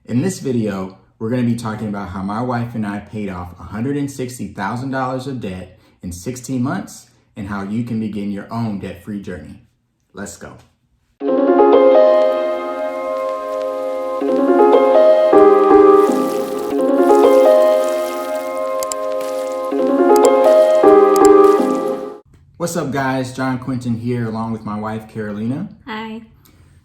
In this video, we're going to be talking about how my wife and I paid off $160,000 of debt in 16 months and how you can begin your own debt-free journey. Let's go. What's up, guys? John Quinton here along with my wife, Carolina. Hi.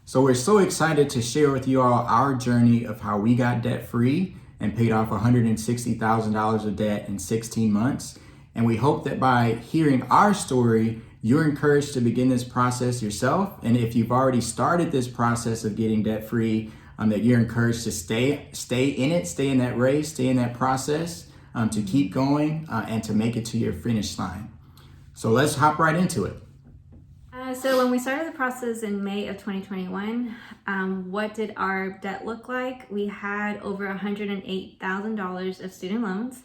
So we're so excited to share with you all our journey of how we got debt-free and paid off $160,000 of debt in 16 months. And we hope that by hearing our story, you're encouraged to begin this process yourself. And if you've already started this process of getting debt-free, that you're encouraged to stay in it, stay in that race, stay in that process, to keep going and to make it to your finish line. So let's hop right into it. So when we started the process in May of 2021, what did our debt look like? We had over $108,000 of student loans.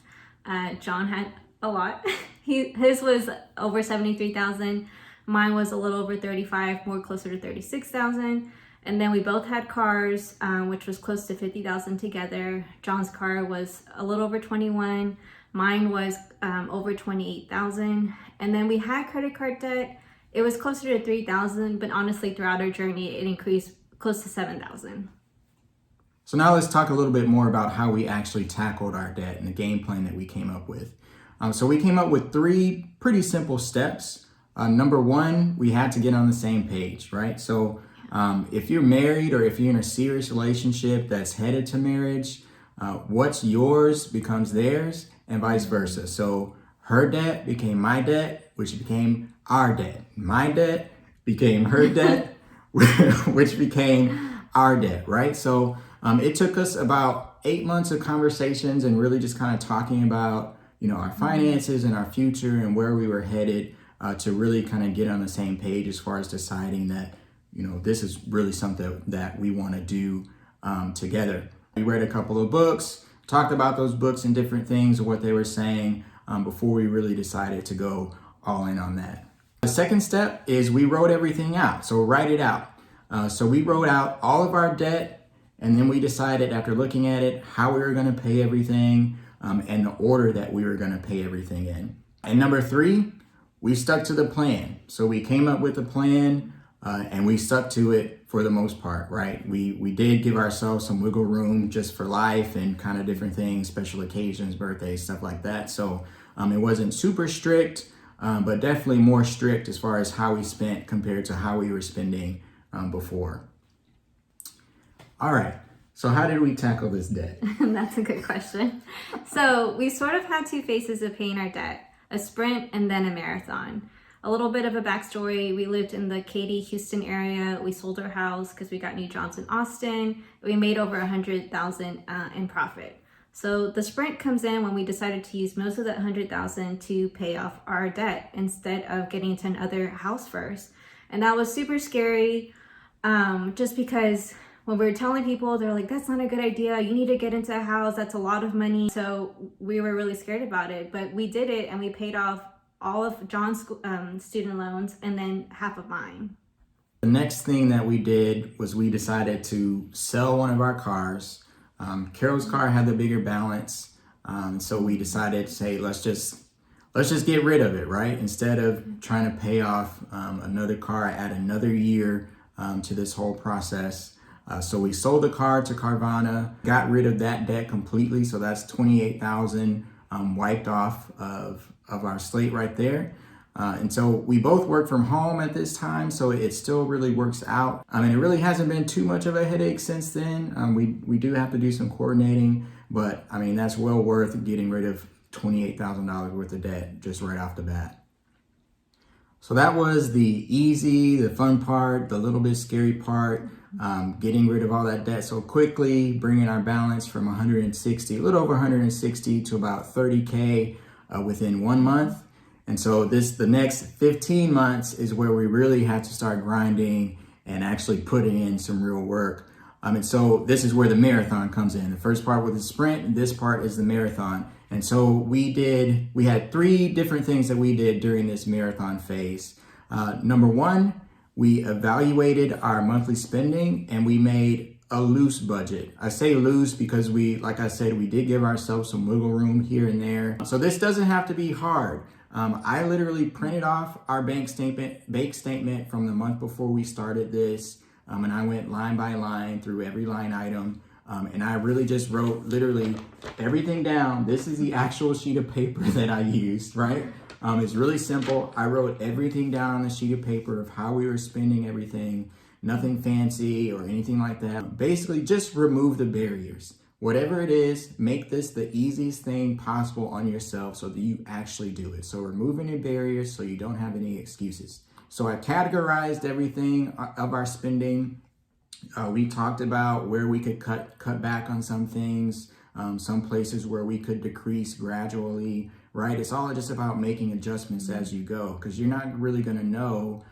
John had a lot. His was over $73,000. Mine was a little over $35,000, more closer to $36,000. And then we both had cars, which was close to $50,000 together. John's car was a little over $21,000. Mine was over $28,000. And then we had credit card debt. It was closer to $3,000, but honestly, throughout our journey, it increased close to $7,000. So now let's talk a little bit more about how we actually tackled our debt and the game plan that we came up with. So we came up with 3 pretty simple steps. Number 1, we had to get on the same page, right? So if you're married or if you're in a serious relationship that's headed to marriage, what's yours becomes theirs and vice versa. So her debt became my debt, which became our debt. My debt became her debt, which became our debt, right? So it took us about 8 months of conversations and really just kind of talking about, our finances and our future and where we were headed to really kind of get on the same page as far as deciding that, this is really something that we want to do together. We read a couple of books, talked about those books and different things and what they were saying before we really decided to go all in on that. The second step is we wrote everything out. So write it out. So we wrote out all of our debt, and then we decided after looking at it how we were going to pay everything and the order that we were going to pay everything in. And number 3, we stuck to the plan. So we came up with a plan and we stuck to it for the most part, right? We did give ourselves some wiggle room just for life and kind of different things, special occasions, birthdays, stuff like that. So it wasn't super strict, but definitely more strict as far as how we spent compared to how we were spending before. All right. So how did we tackle this debt? That's a good question. So we sort of had 2 phases of paying our debt, a sprint and then a marathon. A little bit of a backstory. We lived in the Katy, Houston area. We sold our house because we got new jobs in Austin. We made over $100,000 in profit. So the sprint comes in when we decided to use most of that $100,000 to pay off our debt instead of getting into another house first. And that was super scary just because when we were telling people, they're like, that's not a good idea. You need to get into a house. That's a lot of money. So we were really scared about it, but we did it and we paid off all of John's student loans and then half of mine. The next thing that we did was we decided to sell one of our cars. Carol's car had the bigger balance. So we decided to say, let's just get rid of it, right? Instead of trying to pay off another car, add another year to this whole process. So we sold the car to Carvana, got rid of that debt completely. So that's $28,000 wiped off of our slate right there. And so we both work from home at this time, so it still really works out. I mean, it really hasn't been too much of a headache since then. We do have to do some coordinating, but I mean, that's well worth getting rid of $28,000 worth of debt just right off the bat. So that was the easy, the fun part, the little bit scary part, getting rid of all that debt so quickly, bringing our balance from a little over 160 to about 30K within 1 month. And so the next 15 months is where we really have to start grinding and actually putting in some real work. And so this is where the marathon comes in. The first part was the sprint, and this part is the marathon. And so we had 3 different things that we did during this marathon phase. Number 1, we evaluated our monthly spending and we made a loose budget. I say loose because like I said, we did give ourselves some wiggle room here and there. So this doesn't have to be hard. I literally printed off our bank statement from the month before we started this. And I went line by line through every line item. And I really just wrote literally everything down. This is the actual sheet of paper that I used, right? It's really simple. I wrote everything down on the sheet of paper of how we were spending everything. Nothing fancy or anything like that. Basically, just remove the barriers. Whatever it is, make this the easiest thing possible on yourself so that you actually do it. So removing the barriers so you don't have any excuses. So I categorized everything of our spending. We talked about where we could cut back on some things, some places where we could decrease gradually, right? It's all just about making adjustments as you go, because you're not really going to know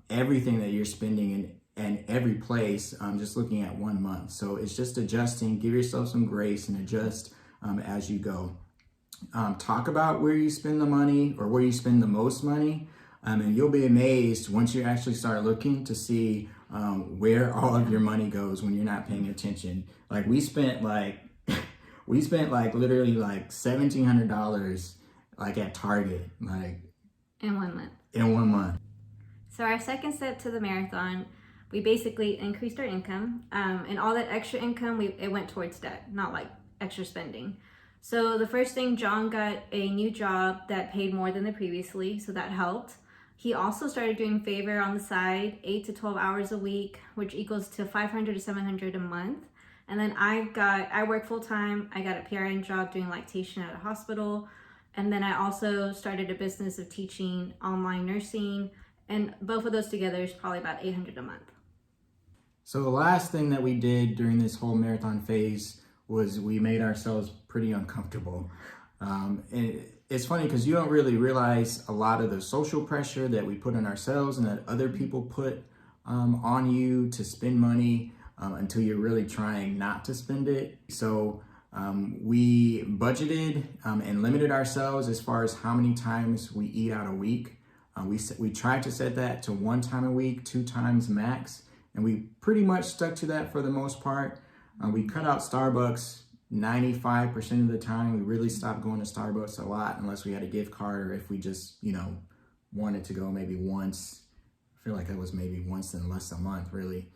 everything that you're spending in every place just looking at 1 month. So it's just adjusting. Give yourself some grace and adjust as you go. Talk about where you spend the money or where you spend the most money. And you'll be amazed once you actually start looking to see where all of your money goes when you're not paying attention. Like we spent like literally like $1,700 like at Target, like In 1 month. in 1 month. So our second step to the marathon, we basically increased our income, and all that extra income, it went towards debt, not like extra spending. So the first thing, John got a new job that paid more than the previously, so that helped. He also started doing favor on the side, 8 to 12 hours a week, which equals to $500 to $700 a month. And then I work full time. I got a PRN job doing lactation at a hospital. And then I also started a business of teaching online nursing. And both of those together is probably about $800 a month. So the last thing that we did during this whole marathon phase was we made ourselves pretty uncomfortable. And it's funny because you don't really realize a lot of the social pressure that we put on ourselves and that other people put on you to spend money until you're really trying not to spend it. So we budgeted and limited ourselves as far as how many times we eat out a week. We tried to set that to 1 time a week, 2 times max, and we pretty much stuck to that for the most part. We cut out Starbucks 95% of the time. We really stopped going to Starbucks a lot unless we had a gift card or if we just, wanted to go maybe once. I feel like that was maybe once in less than a month, really.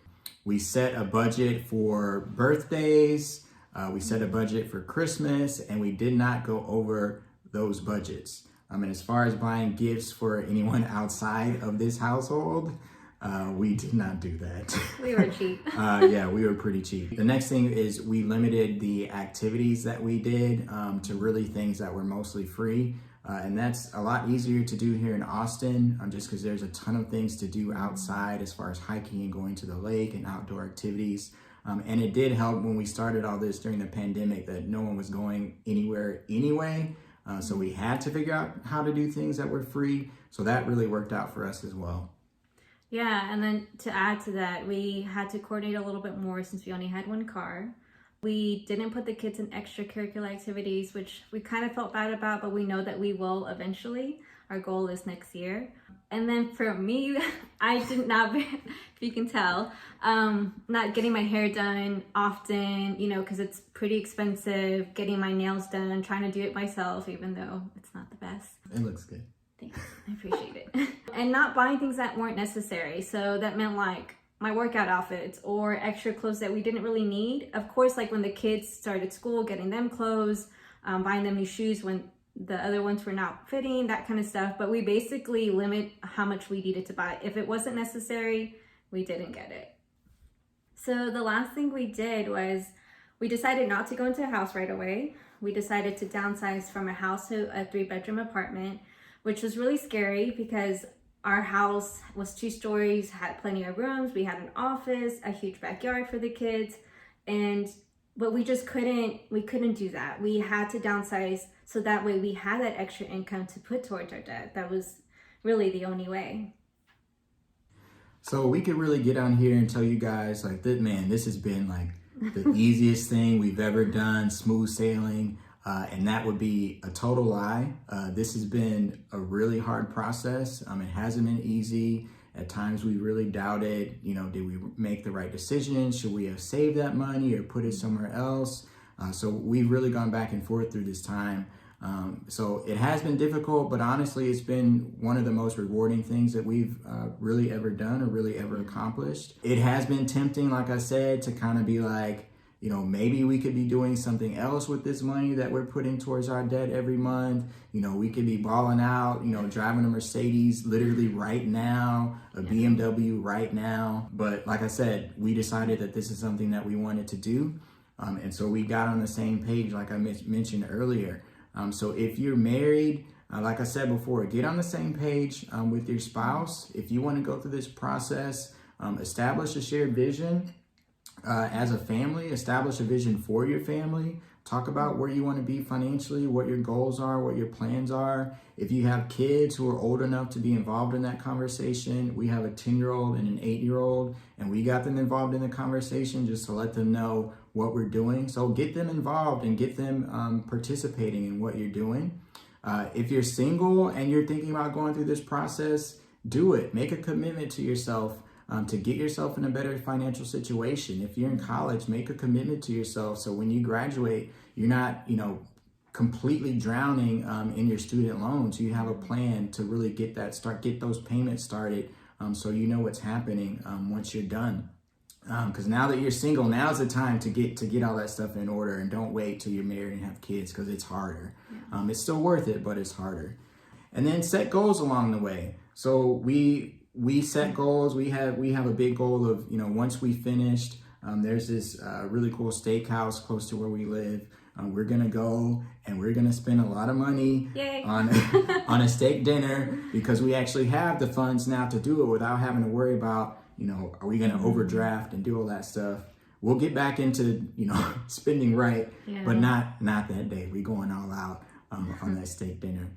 We set a budget for birthdays. We set a budget for Christmas, and we did not go over those budgets. And as far as buying gifts for anyone outside of this household, we did not do that. We were cheap. Yeah, we were pretty cheap. The next thing is we limited the activities that we did to really things that were mostly free. And that's a lot easier to do here in Austin just because there's a ton of things to do outside as far as hiking and going to the lake and outdoor activities. And it did help when we started all this during the pandemic that no one was going anywhere anyway. So we had to figure out how to do things that were free. So that really worked out for us as well. Yeah, and then to add to that, we had to coordinate a little bit more since we only had 1 car. We didn't put the kids in extracurricular activities, which we kind of felt bad about, but we know that we will eventually. Our goal is next year. And then for me, I did not, if you can tell, not getting my hair done often, because it's pretty expensive, getting my nails done, trying to do it myself, even though it's not the best. It looks good. Thanks, I appreciate it. And not buying things that weren't necessary. So that meant like my workout outfits or extra clothes that we didn't really need. Of course, like when the kids started school, getting them clothes, buying them new shoes when the other ones were not fitting, that kind of stuff. But we basically limit how much we needed to buy. If it wasn't necessary, we didn't get it. So the last thing we did was we decided not to go into a house right away. We decided to downsize from a house to a 3-bedroom apartment, which was really scary because our house was 2 stories, had plenty of rooms. We had an office, a huge backyard for the kids, but we just couldn't do that. We had to downsize so that way we had that extra income to put towards our debt. That was really the only way. So we could really get on here and tell you guys like that, man, this has been like the easiest thing we've ever done, smooth sailing. And that would be a total lie. This has been a really hard process. It hasn't been easy. At times we really doubted, did we make the right decision? Should we have saved that money or put it somewhere else? So we've really gone back and forth through this time. So it has been difficult, but honestly, it's been one of the most rewarding things that we've really ever done or really ever accomplished. It has been tempting, like I said, to kind of be like, maybe we could be doing something else with this money that we're putting towards our debt every month. We could be balling out, driving a Mercedes literally right now, a BMW right now. But like I said, we decided that this is something that we wanted to do. And so we got on the same page, like I mentioned earlier. So if you're married, like I said before, get on the same page with your spouse. If you want to go through this process, establish a shared vision as a family, establish a vision for your family. Talk about where you want to be financially, what your goals are, what your plans are. If you have kids who are old enough to be involved in that conversation, we have a 10-year-old and an 8-year-old, and we got them involved in the conversation just to let them know what we're doing. So get them involved and get them participating in what you're doing. If you're single and you're thinking about going through this process, do it. Make a commitment to yourself to get yourself in a better financial situation. If you're in college, make a commitment to yourself so when you graduate, you're not, completely drowning in your student loans. You have a plan to really get those payments started so you know what's happening once you're done. Because now that you're single, now's the time to get all that stuff in order, and don't wait till you're married and have kids, because it's harder. It's still worth it, but it's harder. And then set goals along the way. So we set goals. We have a big goal of, once we finished, there's this really cool steakhouse close to where we live. We're gonna go and we're gonna spend a lot of money on a steak dinner, because we actually have the funds now to do it without having to worry about, are we gonna overdraft and do all that stuff. We'll get back into, spending right, but not that day. We're going all out on that steak dinner.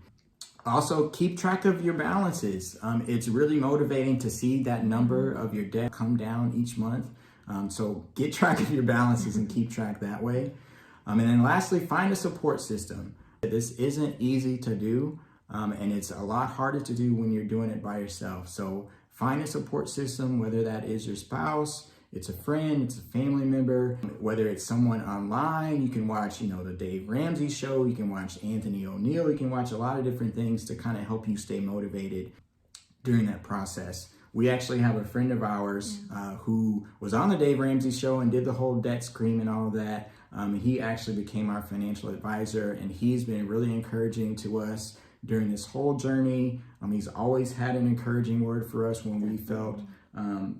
Also, keep track of your balances. It's really motivating to see that number of your debt come down each month. So get track of your balances and keep track that way. And then lastly, find a support system. This isn't easy to do, and it's a lot harder to do when you're doing it by yourself. So find a support system, whether that is your spouse, it's a friend, it's a family member, whether it's someone online. You can watch, the Dave Ramsey show, you can watch Anthony O'Neill, you can watch a lot of different things to kind of help you stay motivated during that process. We actually have a friend of ours who was on the Dave Ramsey show and did the whole debt scream and all of that. He actually became our financial advisor, and he's been really encouraging to us during this whole journey. He's always had an encouraging word for us when we felt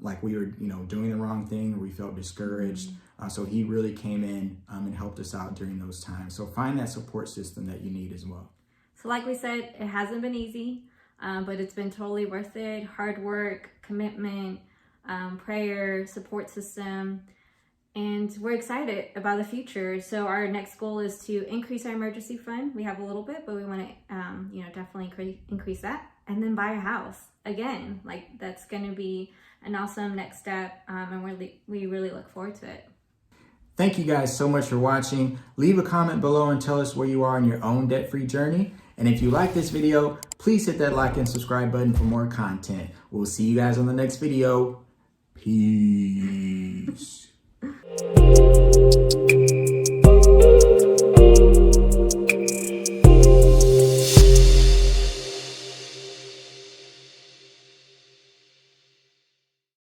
like we were, doing the wrong thing, or we felt discouraged. So he really came in and helped us out during those times. So find that support system that you need as well. So like we said, it hasn't been easy, but it's been totally worth it. Hard work, commitment, prayer, support system. And we're excited about the future. So our next goal is to increase our emergency fund. We have a little bit, but we want to, definitely increase that. And then buy a house again. Like, that's going to be an awesome next step. And we really look forward to it. Thank you guys so much for watching. Leave a comment below and tell us where you are in your own debt-free journey. And if you like this video, please hit that like and subscribe button for more content. We'll see you guys on the next video. Peace.